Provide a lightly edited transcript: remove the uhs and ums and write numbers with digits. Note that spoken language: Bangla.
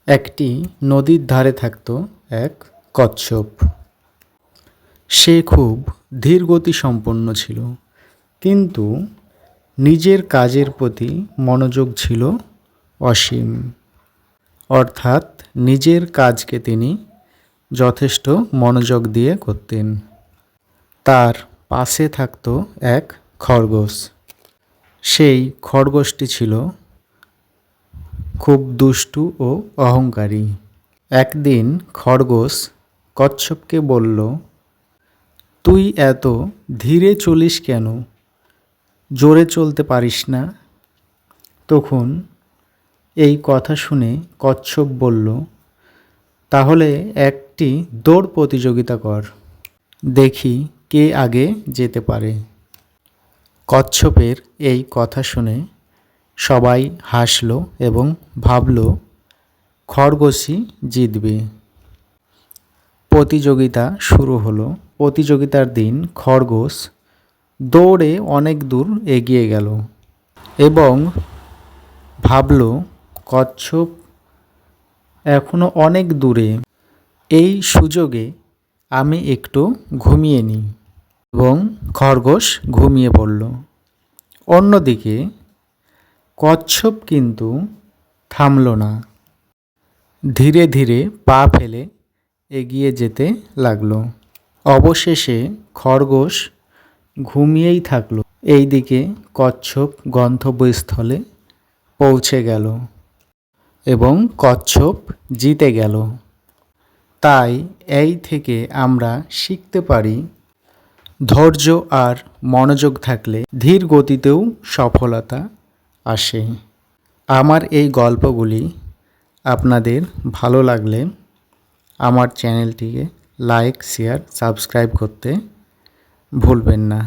একটি নদীর ধারে থাকত এক কচ্ছপ। সে খুব ধীরগতিসম্পন্ন ছিল, কিন্তু নিজের কাজের প্রতি মনোযোগ ছিল অসীম। অর্থাৎ নিজের কাজকে তিনি যথেষ্ট মনোযোগ দিয়ে করতেন। তার পাশে থাকত এক খরগোশ। সেই খরগোশটি ছিল খুব দুষ্টু ও অহংকারী। একদিন খরগোশ কচ্ছপকে বলল, তুই এত ধীরে চলিস কেন? জোরে চলতে পারিস না? তখন এই কথা শুনে কচ্ছপ বলল, তাহলে একটি দৌড় প্রতিযোগিতা কর, দেখি কে আগে যেতে পারে। কচ্ছপের এই কথা শুনে সবাই হাসল এবং ভাবল খরগোশই জিতবে। প্রতিযোগিতা শুরু হলো। প্রতিযোগিতার দিন খরগোশ দৌড়ে অনেক দূর এগিয়ে গেল এবং ভাবল কচ্ছপ এখনো অনেক দূরে, এই সুযোগে আমি একটু ঘুমিয়ে নিই। এবং খরগোশ ঘুমিয়ে পড়ল। অন্যদিকে কচ্ছপ কিন্তু থামল না, ধীরে ধীরে পা ফেলে এগিয়ে যেতে লাগলো। অবশেষে খরগোশ ঘুমিয়েই থাকলো। এইদিকে কচ্ছপ গন্তব্যস্থলে পৌঁছে গেল এবং কচ্ছপ জিতে গেল। তাই এই থেকে আমরা শিখতে পারি, ধৈর্য আর মনোযোগ থাকলে ধীর গতিতেও সফলতা আসে। আমার এই গল্পগুলি আপনাদের ভালো লাগলে আমার চ্যানেলটিকে লাইক, শেয়ার, সাবস্ক্রাইব করতে ভুলবেন না।